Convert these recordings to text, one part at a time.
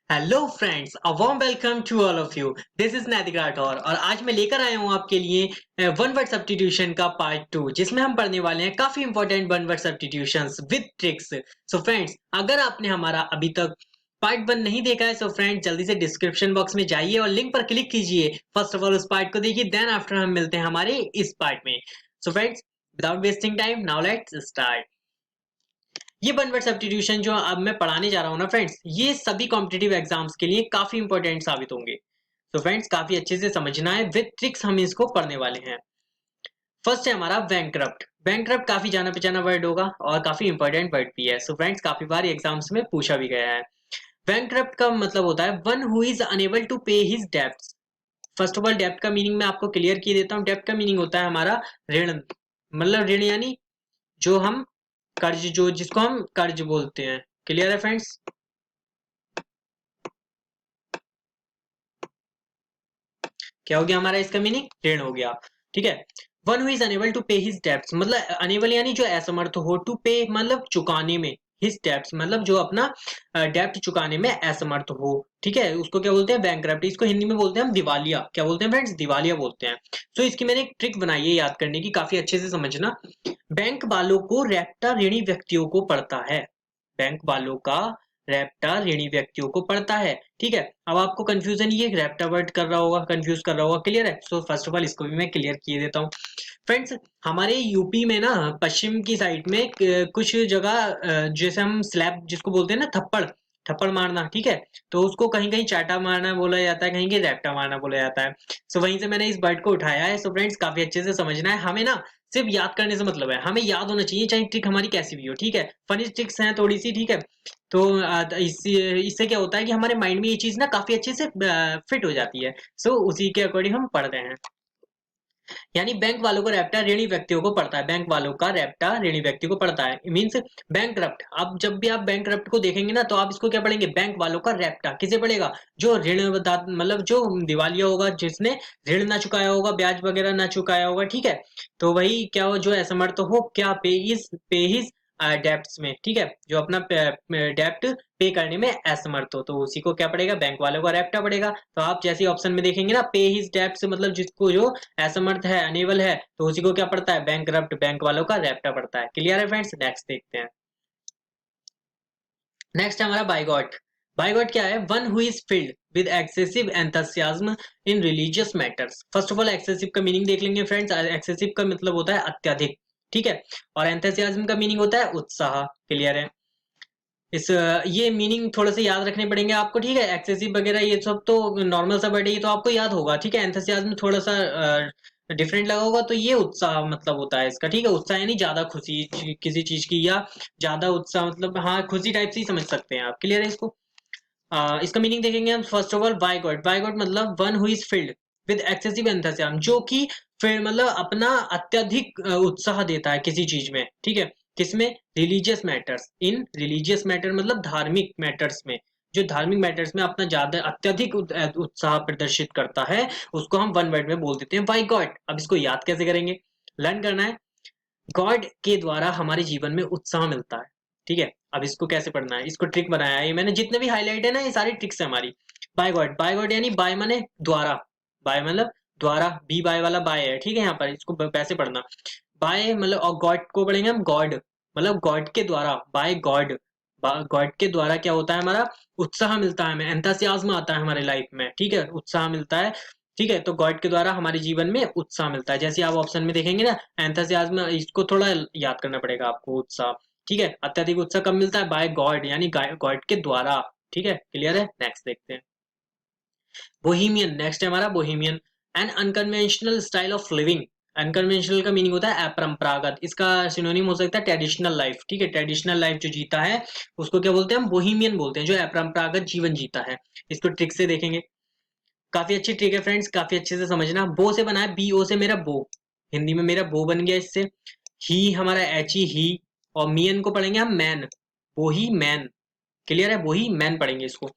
Hello friends, a warm welcome to all of you. This is Naitik Rathore और आज मैं लेकर आया हूँ आपके लिए वन वर्ड सब्स्टिट्यूशन का पार्ट 2, जिसमें हम पढ़ने वाले हैं काफी important one word substitutions with tricks. So friends, अगर आपने हमारा अभी तक पार्ट 1 नहीं देखा है, सो फ्रेंड्स जल्दी से डिस्क्रिप्शन बॉक्स में जाइए और लिंक पर क्लिक कीजिए। फर्स्ट ऑफ ऑल उस पार्ट को देखिए, देन आफ्टर हम मिलते हैं हमारे इस पार्ट में। So friends, without wasting time, now let's start. ये वन वर्ड सब्स्टिट्यूशन जो अब मैं पढ़ाने जा रहा हूँ ना फ्रेंड्स, ये सभी कॉम्पिटिटिव एग्जाम्स के लिए काफी इंपॉर्टेंट साबित होंगे। तो फ्रेंड्स, काफी अच्छे से समझना है, विद ट्रिक्स हम इसको पढ़ने वाले हैं। फर्स्ट है हमारा बैंकरप्ट। बैंकरप्ट काफी जाना पहचाना वर्ड होगा और काफी इंपॉर्टेंट वर्ड भी है। सो फ्रेंड्स, काफी बार एग्जाम्स में पूछा भी गया है। बैंकरप्ट का मतलब होता है one who is unable to pay his debts. First of all डेब्ट का मीनिंग मैं आपको क्लियर किए देता हूँ। डेब्ट का मीनिंग होता है हमारा ऋण, मतलब ऋण यानी जो हम कर्ज, जो जिसको हम कर्ज बोलते हैं। क्लियर है फ्रेंड्स? क्या हो गया हमारा इसका मीनिंग? ऋण हो गया। ठीक है। One who is unable to pay his debts, मतलब अनेबल यानी जो असमर्थ हो, टू पे मतलब चुकाने में, हिज डेब्ट्स मतलब जो अपना डेब्ट चुकाने में असमर्थ हो। ठीक है, उसको क्या बोलते हैं? बैंकरप्ट। इसको हिंदी में बोलते हैं हम दिवालिया। क्या बोलते हैं फ्रेंड्स? दिवालिया बोलते हैं। तो इसकी मैंने एक ट्रिक बनाई है याद करने की, काफी अच्छे से समझना। बैंक वालों को रैप्टा ऋणी व्यक्तियों को पड़ता है। बैंक वालों का रैप्टा ऋणी व्यक्तियों को पड़ता है। ठीक है। अब आपको कंफ्यूजन ये रैप्टा वर्ड कर रहा होगा, कंफ्यूज कर रहा होगा। क्लियर है? सो फर्स्ट ऑफ ऑल इसको भी मैं क्लियर किए देता हूँ। फ्रेंड्स, हमारे यूपी में ना पश्चिम की साइड में कुछ जगह जैसे हम स्लैब जिसको बोलते हैं ना, थप्पड़, थप्पड़ मारना। ठीक है। तो उसको कहीं कहीं चाटा मारना बोला जाता है, कहीं कहीं रैप्टा मारना बोला जाता है। सो वहीं से मैंने इस वर्ड को उठाया है। सो फ्रेंड्स, काफी अच्छे से समझना है हमें ना। सिर्फ याद करने से मतलब है, हमें याद होना चाहिए, चाहे ट्रिक हमारी कैसी भी हो। ठीक है। फनी ट्रिक्स हैं थोड़ी सी। ठीक है। तो इससे क्या होता है कि हमारे माइंड में ये चीज ना काफी अच्छे से फिट हो जाती है। सो उसी के अकॉर्डिंग हम पढ़ रहे हैं। यानी बैंक वालों को रैप्टा ऋणी व्यक्तियों को पड़ता है। बैंक वालों का रैप्टा ऋणी व्यक्ति को पड़ता है, मीन्स बैंक। अब जब भी आप बैंक को देखेंगे ना, तो आप इसको क्या पढ़ेंगे? बैंक वालों का रैप्टा किसे पड़ेगा? जो ऋण मतलब जो दिवालिया होगा, जिसने ऋण ना चुकाया होगा, ब्याज वगैरह ना चुकाया होगा। ठीक है। तो वही क्या हो, जो असमर्थ हो क्या, पे हिज डेप्ट्स में। ठीक है, जो अपना डेप्ट पे करने में असमर्थ हो, तो उसी को क्या पड़ेगा? बैंक वालों का रैप्टा पड़ेगा। तो आप जैसे ऑप्शन में देखेंगे ना, पे हिज डेप्ट्स मतलब जिसको जो असमर्थ है, अनेबल है, तो उसी को क्या पड़ता है? बैंक बैंक वालों का रैप्टा पड़ता है। क्लियर है फ्रेंड्स? नेक्स्ट देखते हैं। नेक्स्ट है हमारा बाइगॉट। बाइगॉट क्या है? One who is filled with excessive enthusiasm in religious matters. First of all excessive का मीनिंग देख लेंगे फ्रेंड्स। एक्सेसिव का मतलब होता है अत्यधिक। ठीक है। और एंथुसियाज्म का मीनिंग होता है उत्साह। क्लियर है? ये मीनिंग थोड़ा सा याद रखने पड़ेंगे आपको। ठीक है। एक्सेसिव वगैरह ये सब तो नॉर्मल सा वर्ड है, ये तो आपको याद होगा। ठीक है। एंथुसियाज्म थोड़ा सा डिफरेंट लगा होगा, तो ये उत्साह मतलब होता है इसका। ठीक है। उत्साह यानी ज्यादा खुशी किसी चीज की, या ज्यादा उत्साह मतलब हाँ, खुशी टाइप से ही समझ सकते हैं आप। क्लियर है इसको? इसका मीनिंग देखेंगे हम। First of all bigot. Bigot मतलब one who is filled with excessive enthusiasm, जो कि फिर मतलब अपना अत्यधिक उत्साह देता है किसी चीज में। ठीक है। किसमें? Religious matters. इन रिलीजियस मैटर मतलब धार्मिक मैटर्स में, जो धार्मिक मैटर्स में अपना ज्यादा अत्यधिक उत्साह प्रदर्शित करता है, उसको हम वन वर्ड में बोल देते हैं बाय गॉड। अब इसको याद कैसे करेंगे? लर्न करना है। गॉड के द्वारा हमारे जीवन में उत्साह मिलता है। ठीक है। अब इसको कैसे पढ़ना है? इसको ट्रिक बनाया है, ये मैंने जितने भी हाईलाइट है ना, ये सारी ट्रिक्स है हमारी। By God. बाय गॉड यानी बाय माने द्वारा। बाय मतलब द्वारा, बी बाय वाला बाय है। ठीक है। यहाँ पर इसको वैसे पढ़ना। बाय मतलब, और गॉड को पढ़ेंगे हम गॉड, मतलब गॉड के द्वारा, बाय गॉड। गॉड के द्वारा क्या होता है? हमारा उत्साह मिलता है, हमें एंथुसियाज्म आता है हमारे लाइफ में। ठीक है। उत्साह मिलता है। ठीक है। तो गॉड के द्वारा हमारे जीवन में उत्साह मिलता है। जैसे आप ऑप्शन में देखेंगे ना, एंथुसियाज्म, इसको थोड़ा याद करना पड़ेगा आपको। उत्साह। ठीक है। अत्यधिक उत्साह कब मिलता है? बाय गॉड, यानी गॉड के द्वारा। ठीक है। क्लियर है? नेक्स्ट देखते हैं। बोहेमियन। नेक्स्ट है हमारा bohemian. An unconventional style of living. Unconventional का मीनिंग होता है अपरंपरागत। इसका सिनोनिम हो सकता है ट्रेडिशनल लाइफ। ठीक है। ट्रेडिशनल लाइफ जो जीता है, उसको क्या बोलते हैं? हम बोहेमियन बोलते हैं, जो अपरंपरागत जीवन जीता है। इसको ट्रिक से देखेंगे। काफी अच्छी ट्रिक है फ्रेंड्स, काफी अच्छे से समझना। बो से बना है, बी ओ से मेरा बो, हिंदी में मेरा बो बन गया इससे। ही हमारा एच ही, और मियन को पढ़ेंगे हम मैन। वो ही मैन। क्लियर है? वही मैन पढ़ेंगे इसको।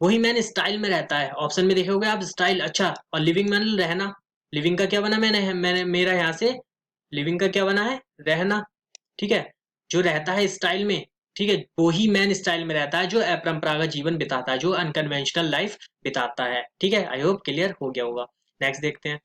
वही मैन स्टाइल में रहता है। ऑप्शन में देखोगे आप स्टाइल। अच्छा, और लिविंग मैन रहना। लिविंग का क्या बना? मैंने मेरा यहाँ से लिविंग का क्या बना है? रहना। ठीक है। जो रहता है स्टाइल में। ठीक है, वो ही मैन स्टाइल में रहता है जो अपरंपरागत जीवन बिताता है, जो अनकन्वेंशनल लाइफ बिताता है। ठीक है, आई होप क्लियर हो गया होगा। नेक्स्ट देखते हैं,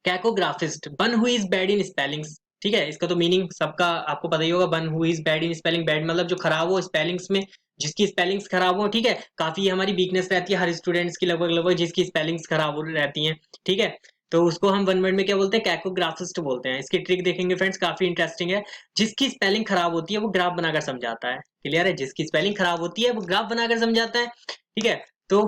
cacographist, one who is bad in spellings. ठीक है, इसका तो मीनिंग सबका आपको पता ही होगा, one who is bad in spelling, bad मतलब जो खराब हो स्पेलिंग्स में, जिसकी स्पेलिंग्स खराब हो। ठीक है, काफी हमारी वीकनेस रहती है हर स्टूडेंट्स की, लगभग लगभग जिसकी स्पेलिंग्स खराब हो रहती हैं। ठीक है, तो उसको हम वन वर्ड में क्या बोलते हैं, कैकोग्राफिस्ट बोलते हैं। इसकी ट्रिक देखेंगे फ्रेंड्स, काफी इंटरेस्टिंग है। जिसकी स्पेलिंग खराब होती है वो ग्राफ बनाकर समझाता है। क्लियर है, जिसकी स्पेलिंग खराब होती है वो ग्राफ बनाकर समझाता है। ठीक है, तो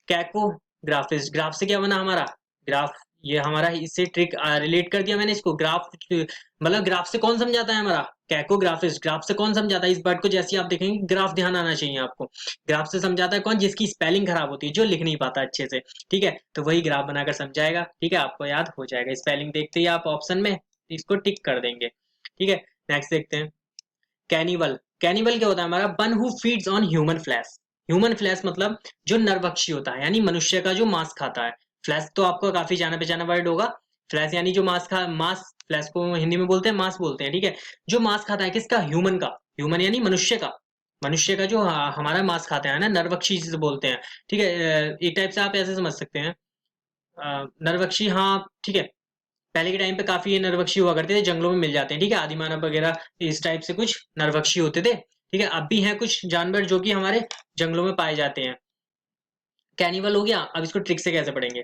कैकोग्राफिस्ट, ग्राफ से क्या बना हमारा, ग्राफ, ये हमारा इससे ट्रिक रिलेट कर दिया मैंने इसको। ग्राफ मतलब ग्राफ से कौन समझाता है हमारा, कैकोग्राफिस्ट। ग्राफ से कौन समझाता है, इस वर्ड को जैसे आप देखेंगे ग्राफ ध्यान आना चाहिए आपको। ग्राफ से समझाता है कौन, जिसकी स्पेलिंग खराब होती है, जो लिख नहीं पाता अच्छे से। ठीक है, तो वही ग्राफ बनाकर समझाएगा। ठीक है, आपको याद हो जाएगा, स्पेलिंग देखते ही आप ऑप्शन में इसको टिक कर देंगे। ठीक है, नेक्स्ट देखते हैं, कैनिबल। कैनिबल क्या होता है हमारा, one who feeds on human flesh. Human flesh मतलब जो नरभक्षी होता है, यानी मनुष्य का जो मांस खाता है। फ्लैश तो आपको काफी जाना पहचाना वर्ड होगा। फ्लैश यानी जो मांस, फ्लैश को हिंदी में बोलते हैं मांस बोलते हैं। ठीक है, जो मांस खाता है किसका, ह्यूमन का। ह्यूमन यानी मनुष्य का, मनुष्य का जो हमारा मांस खाता है ना, नरभक्षी जिसे बोलते हैं। ठीक है, एक टाइप से आप ऐसे समझ सकते हैं, नरभक्षी, हाँ ठीक है। पहले के टाइम पे काफी ये नरभक्षी हुआ करते थे, जंगलों में मिल जाते हैं। ठीक है, आदिमानव वगैरह इस टाइप से कुछ नरभक्षी होते थे। ठीक है, अब भी हैं कुछ जानवर जो कि हमारे जंगलों में पाए जाते हैं। कैनिबल हो गया। अब इसको ट्रिक से कैसे पढ़ेंगे,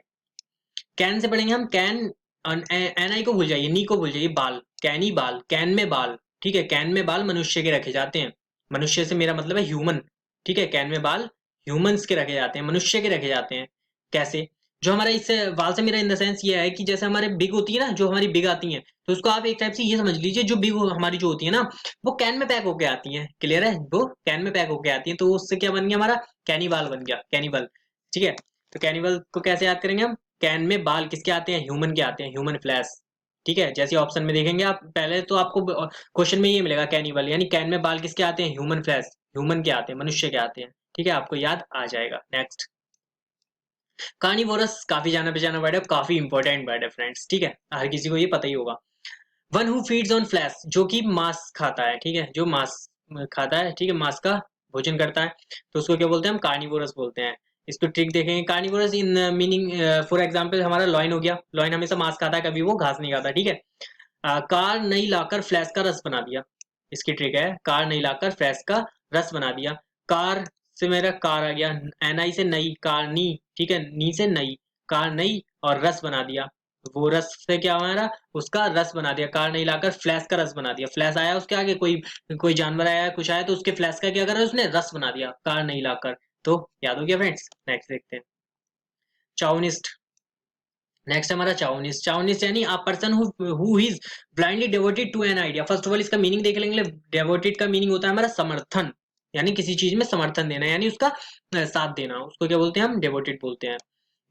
कैन से पढ़ेंगे हम, कैन, एन आई को भूल जाइए, नी को भूल जाइए, बाल, कैनी बाल, कैन में बाल। ठीक है, कैन में बाल मनुष्य के रखे जाते हैं। मनुष्य से मेरा मतलब है ह्यूमन। ठीक है, कैन में बाल ह्यूमंस के रखे जाते हैं, मनुष्य के रखे जाते हैं। कैसे, जो हमारा इससे बाल से मेरा इन द सेंस ये है कि जैसे हमारे बिग होती है ना, जो हमारी बिग आती है, तो उसको आप एक टाइप से ये समझ लीजिए, जो बिग हमारी जो होती है ना, वो कैन में पैक होके आती है। क्लियर है, वो कैन में पैक होके आती है, तो उससे क्या बन गया हमारा, कैनिबाल बन गया, कैनिबल। ठीक है, तो कैनिबल को कैसे याद करेंगे हम, कैन में बाल किसके आते हैं, ह्यूमन के आते हैं, ह्यूमन फ्लैश। ठीक है, जैसे ऑप्शन में देखेंगे आप, पहले तो आपको क्वेश्चन में ये मिलेगा कैनिबल, यानी कैन में बाल किसके आते हैं, ह्यूमन फ्लैश, ह्यूमन के आते हैं, मनुष्य के आते हैं। ठीक है, आपको याद आ जाएगा। नेक्स्ट, कार्निवोरस, काफी जाना पहचाना वर्ड है, काफी इंपॉर्टेंट वर्ड है फ्रेंड्स। ठीक है, हर किसी को ये पता ही होगा। One who feeds on flash, जो कि मांस खाता है। ठीक है, जो मांस खाता है, ठीक है, मांस का भोजन करता है, तो उसको क्या बोलते हैं हम, कार्निवोरस बोलते हैं। इसको ट्रिक देखेंगे, carnivorous in meaning, for example हमारा लॉयन हो गया, लॉयन हमेशा मांस खाता है, कभी वो घास नहीं खाता। ठीक है, कार नहीं लाकर फ्लैश का रस बना दिया। इसकी ट्रिक है, कार नहीं लाकर फ्लैश का रस बना दिया। कार से मेरा कार आ गया, एन आई से नई, कार नी। ठीक है, नी से नई, कार नई, और रस बना दिया। वो रस से क्या हमारा, उसका रस बना दिया। कार नहीं लाकर फ्लैश का रस बना दिया, फ्लैश आया उसके आगे, कोई कोई जानवर आया, कुछ आया, तो उसके फ्लैश का क्या करा उसने, रस बना दिया, कार नहीं लाकर। तो याद हो गया फ्रेंड्स। नेक्स्ट देखते हैं, चाउनिस्ट। नेक्स्ट हमारा चाउनिस्ट। चाउनिस्ट यानी a person who is blindly devoted to an idea. First of all इसका मीनिंग देख लेंगे। डिवोटेड का मीनिंग होता है हमारा समर्थन, यानी किसी चीज में समर्थन देना, यानी उसका साथ देना, उसको क्या बोलते हैं हम, डिवोटेड बोलते हैं।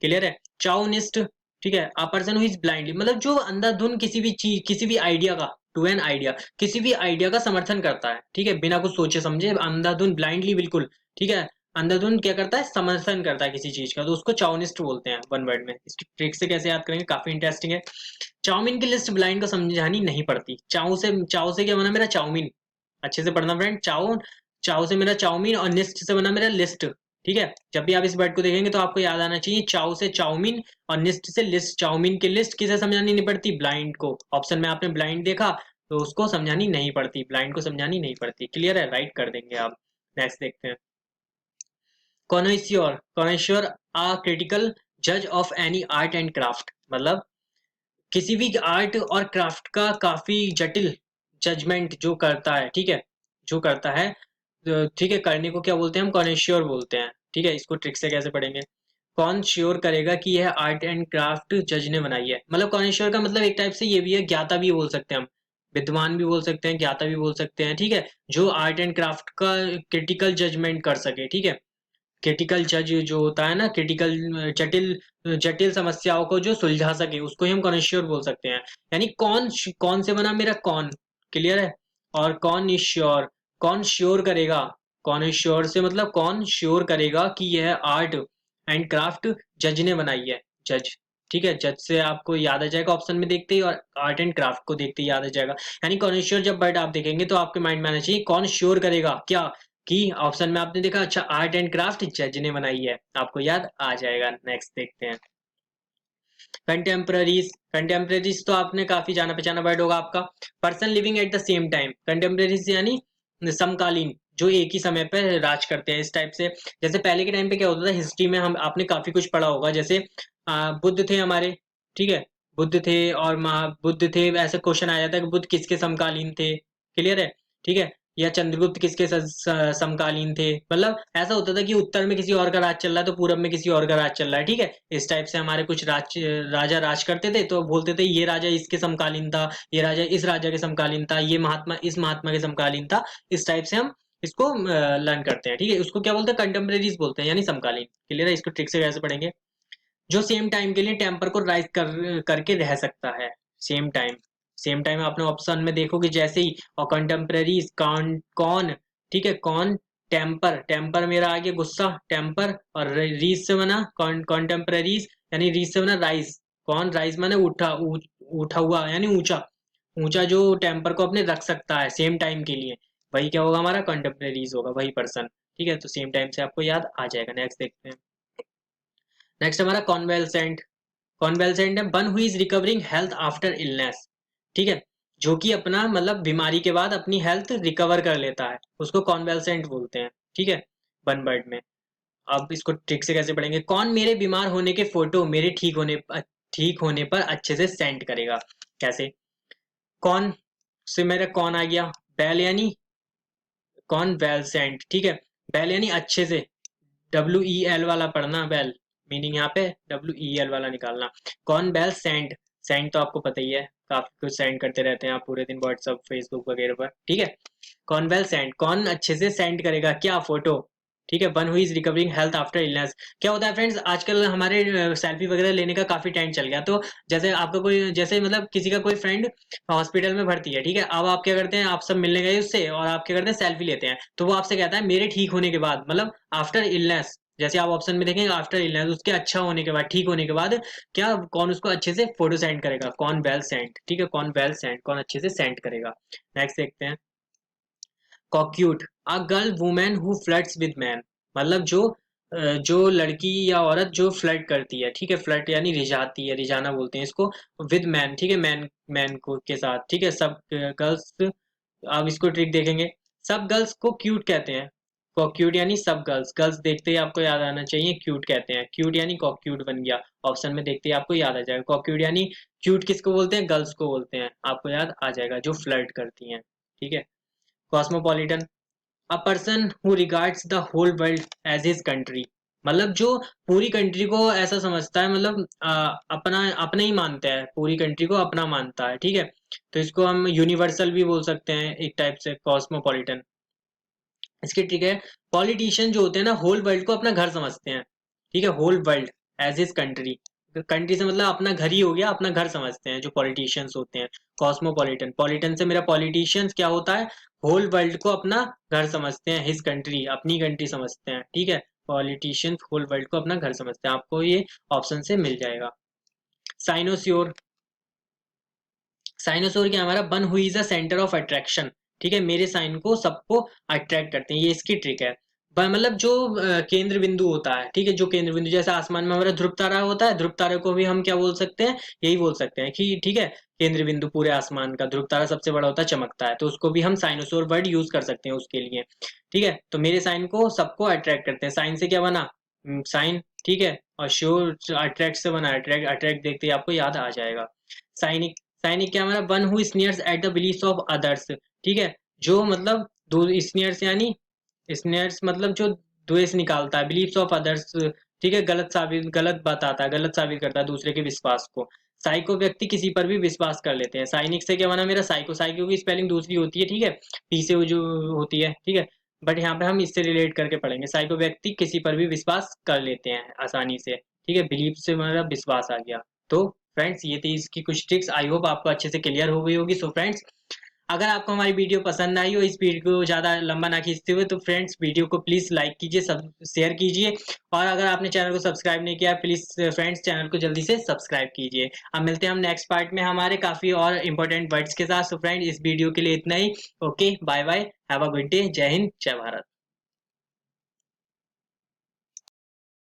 क्लियर है, चाउनिस्ट। ठीक है, अ पर्सन हु इज ब्लाइंडली मतलब जो अंधाधुन किसी भी चीज, किसी भी आइडिया का, टू एन आइडिया, किसी भी आइडिया का समर्थन करता है। ठीक है, बिना कुछ सोचे समझे, अंधाधुन, ब्लाइंडली, बिल्कुल। ठीक है, अंधाधुन क्या करता है, समर्थन करता है किसी चीज का, तो उसको चाउनिस्ट बोलते हैं वन वर्ड में। इसकी ट्रिक से कैसे याद करेंगे, काफी इंटरेस्टिंग है। चाउमीन की लिस्ट ब्लाइंड को समझानी नहीं पड़ती। चाउ से क्या बना मेरा, चाउमीन। अच्छे से पढ़ना फ्रेंड, चाउ, चाउ से मेरा चाउमीन, और निस्ट से बना मेरा लिस्ट। ठीक है, जब भी आप इस वर्ड को देखेंगे तो आपको याद आना चाहिए, चाउ से चाउमीन और निस्ट से लिस्ट। चाउमीन की लिस्ट किसे समझानी नहीं पड़ती, ब्लाइंड को। ऑप्शन में आपने ब्लाइंड देखा, तो उसको समझानी नहीं पड़ती, ब्लाइंड को समझानी नहीं पड़ती। क्लियर है, राइट कर देंगे आप। नेक्स्ट देखते हैं, कॉनोइस्योर। कॉनोइस्योर, आ क्रिटिकल जज of any art and craft, मतलब किसी भी आर्ट और क्राफ्ट का काफी जटिल जजमेंट जो करता है। ठीक है, जो करता है, ठीक है, करने को क्या बोलते हैं हम, कॉनोइस्योर बोलते हैं। ठीक है, इसको ट्रिक से कैसे पढ़ेंगे, कौन श्योर करेगा कि यह आर्ट एंड क्राफ्ट जज ने बनाई है। मतलब कॉनोइस्योर का मतलब एक टाइप से ये भी है, ज्ञाता भी बोल सकते हैं हम, विद्वान भी बोल सकते हैं, ज्ञाता भी बोल सकते हैं। ठीक है, जो आर्ट एंड क्राफ्ट का क्रिटिकल जजमेंट कर सके। ठीक है, क्रिटिकल जज जो होता है ना, क्रिटिकल, जटिल जटिल समस्याओं को जो सुलझा सके, उसको ही हम कॉन्श्योर बोल सकते हैं। यानी कौन से बना मेरा, कौन। क्लियर है, और कौन इज श्योर, कौन श्योर करेगा। कौन इज श्योर से मतलब कौन श्योर करेगा कि यह आर्ट एंड क्राफ्ट जज ने बनाई है, जज। ठीक है, जज से आपको याद आ जाएगा ऑप्शन में देखते ही, और आर्ट एंड क्राफ्ट को देखते ही याद आ जाएगा। यानी कॉन्श्योर जब वर्ड आप देखेंगे तो आपके माइंड में आना चाहिए कौन श्योर करेगा क्या, कि ऑप्शन में आपने देखा अच्छा आर्ट एंड क्राफ्ट जज ने बनाई है, आपको याद आ जाएगा। नेक्स्ट देखते हैं कंटेम्पररीज। कंटेम्पररीज तो आपने काफी जाना पहचाना वर्ड होगा आपका। Person living at the same time, contemporaries यानी समकालीन, जो एक ही समय पर राज करते हैं, इस टाइप से। जैसे पहले के टाइम पे क्या होता था हिस्ट्री में, हम आपने काफी कुछ पढ़ा होगा, जैसे बुद्ध थे हमारे, ठीक है, बुद्ध थे और बुद्ध थे, ऐसे क्वेश्चन आ जाता है कि बुद्ध किसके समकालीन थे, क्लियर है, ठीक है, या चंद्रगुप्त किसके समकालीन थे, मतलब ऐसा होता था कि उत्तर में किसी और का राज चल रहा है तो पूरब में किसी और का राज चल रहा है, ठीक है, इस टाइप से हमारे कुछ राजा राज करते थे, तो बोलते थे ये राजा इसके समकालीन था, ये राजा इस राजा के समकालीन था, ये महात्मा इस महात्मा के समकालीन था, इस टाइप से हम इसको लर्न करते हैं, ठीक है, उसको क्या बोलते हैं कंटेम्परेरीज बोलते हैं, यानी समकालीन, क्लियर है, इसको ट्रिक से कैसे पढ़ेंगे, जो सेम टाइम के लिए टेम्पर को राइज करके रह सकता है, सेम टाइम, सेम टाइम आपने ऑप्शन में देखोगे जैसे ही, और कंटेम्पररीज कौन कौन, ठीक है, कौन टेम्पर, टेम्पर मेरा आ गया गुस्सा, टेम्पर, और रीज से बना कॉन्टेम्पररीज, यानी रीज से बना राइज, कौन राइज माने उठा, उठा हुआ यानी ऊंचा, ऊंचा जो टेम्पर को अपने रख सकता है सेम टाइम के लिए, वही क्या होगा हमारा कंटेम्पररीज होगा, वही पर्सन, ठीक है, तो सेम टाइम से आपको याद आ जाएगा। नेक्स्ट देखते हैं, नेक्स्ट हमारा कॉन्वेलसेंट। कॉन्वेलसेंट है one who is recovering health after illness, ठीक है, जो कि अपना मतलब बीमारी के बाद अपनी हेल्थ रिकवर कर लेता है, उसको कॉन्वेलसेंट बोलते हैं, ठीक है, वन वर्ड में। अब इसको ट्रिक से कैसे पढ़ेंगे, कौन मेरे बीमार होने के फोटो मेरे ठीक होने पर अच्छे से सेंड करेगा, कैसे, कौन से मेरा कौन आ गया, बेल यानी कौन वेल सेंट, ठीक है, बेल यानी अच्छे से, WEL वाला पढ़ना, बेल मीनिंग यहाँ पे WEL वाला निकालना, कौन बेल सेंड, सेंड तो आपको पता ही है, काफी कुछ सेंड करते रहते हैं आप पूरे दिन व्हाट्सअप फेसबुक वगैरह पर, ठीक है, कौन वेल सेंड, कौन अच्छे से सेंड करेगा क्या फोटो, ठीक है, one who is recovering health after illness. क्या होता है फ्रेंड्स, आजकल हमारे सेल्फी वगैरह लेने का काफी ट्रेंड चल गया, तो जैसे आपका कोई, जैसे मतलब किसी का कोई फ्रेंड हॉस्पिटल में भर्ती है, ठीक है, अब आप क्या करते हैं, आप सब मिलने गए उससे और आप क्या करते हैं सेल्फी लेते हैं, तो वो आपसे कहता है मेरे ठीक होने के बाद, मतलब आफ्टर इलनेस, जैसे आप ऑप्शन में देखेंगे आफ्टर इलनेस, उसके अच्छा होने के बाद, ठीक होने के बाद, क्या कौन उसको अच्छे से फोटो सेंड करेगा, कौन वेल सेंड, ठीक है, कौन वेल सेंड, कौन अच्छे से सेंड करेगा। नेक्स्ट देखते हैं coquette, a girl women who flirts with man, मतलब जो लड़की या औरत जो फ्लर्ट करती है, ठीक है, फ्लर्ट यानी रिझाती है, रिझाना बोलते हैं इसको, विद मैन, ठीक है, मैन मैन को के साथ, ठीक है, सब गर्ल्स, आप इसको ट्रिक देखेंगे, सब गर्ल्स को क्यूट कहते हैं, कॉक्यूट यानी सब गर्ल्स, गर्ल्स देखते ही आपको याद आना चाहिए क्यूट कहते हैं, क्यूट यानी कॉक्यूट बन गया, ऑप्शन में देखते ही आपको याद आ जाएगा, कॉक्यूट यानी क्यूट किसको बोलते हैं, गर्ल्स को बोलते हैं, आपको याद आ जाएगा जो फ्लर्ट करती हैं, ठीक है। Cosmopolitan, a person who regards the whole world as his country, मतलब जो पूरी कंट्री को ऐसा समझता है, मतलब अपना अपना ही मानता है, पूरी कंट्री को अपना मानता है, ठीक है, तो इसको हम यूनिवर्सल भी बोल सकते हैं एक टाइप से, कॉस्मोपॉलिटन। इसकी ट्रिक है, पॉलिटिशियन जो होते हैं ना होल वर्ल्ड को अपना घर समझते हैं, ठीक है, whole world as his country, country से मतलब अपना घर ही हो गया, अपना घर समझते हैं जो पॉलिटिशियंस होते हैं, कॉस्मोपॉलिटन, पॉलिटन से मेरा पॉलिटिशियंस क्या होता है, होल वर्ल्ड को अपना घर समझते हैं, हिज कंट्री अपनी कंट्री समझते हैं, ठीक है, पॉलिटिशियंस होल वर्ल्ड को अपना घर समझते हैं, आपको ये ऑप्शन से मिल जाएगा। साइनोस्योर, साइनोसोर क्या है हमारा, one who is a centre of attraction, ठीक है, मेरे साइन को सबको अट्रैक्ट करते हैं, ये इसकी ट्रिक है, मतलब जो केंद्र बिंदु होता है, ठीक है, जो केंद्र बिंदु, जैसे आसमान में हमारा ध्रुव तारा होता है, ध्रुव तारे को भी हम क्या बोल सकते हैं, यही बोल सकते हैं कि ठीक है, केंद्र बिंदु पूरे आसमान का, ध्रुव तारा सबसे बड़ा होता है, चमकता है, तो उसको भी हम साइनोसोर वर्ड यूज कर सकते हैं उसके लिए, ठीक है, तो मेरे साइन को सबको अट्रैक्ट करते हैं, साइन से क्या बना, साइन, ठीक है, और श्योर अट्रैक्ट से बना, अट्रैक्ट, अट्रैक्ट देखते ही आपको याद आ जाएगा। साइनिक, सैनिक क्या हमारा, one who sneers at the beliefs of others, ठीक है, जो मतलब दो स्नियर्स यानी स्नेयर्स मतलब जो द्वेष निकालता है, बिलीफ्स ऑफ अदर्स, ठीक है, गलत साबित, गलत बताता है, गलत साबित करता है दूसरे के विश्वास को। साइको व्यक्ति किसी पर भी विश्वास कर लेते हैं, साइनिक से क्या बना मेरा साइको, साइको की स्पेलिंग दूसरी होती है, ठीक है, पी से वो जो होती है, ठीक है, बट यहाँ पे हम इससे रिलेट करके पढ़ेंगे, साइको व्यक्ति किसी पर भी विश्वास कर लेते हैं आसानी से, ठीक है, बिलीफ से हमारा विश्वास आ गया। तो फ्रेंड्स ये थी इसकी कुछ ट्रिक्स, आई होप आपको अच्छे से क्लियर हो गई होगी। सो फ्रेंड्स अगर आपको हमारी वीडियो पसंद आई हो, इस वीडियो को ज़्यादा लंबा ना खींचते हुए, तो फ्रेंड्स वीडियो को प्लीज़ लाइक कीजिए, सब शेयर कीजिए, और अगर आपने चैनल को सब्सक्राइब नहीं किया प्लीज़ फ्रेंड्स चैनल को जल्दी से सब्सक्राइब कीजिए। अब मिलते हैं हम नेक्स्ट पार्ट में हमारे काफ़ी और इंपॉर्टेंट वर्ड्स के साथ। सो फ्रेंड इस वीडियो के लिए इतना ही। Okay, bye bye, have a good day, जय हिंद, जय भारत।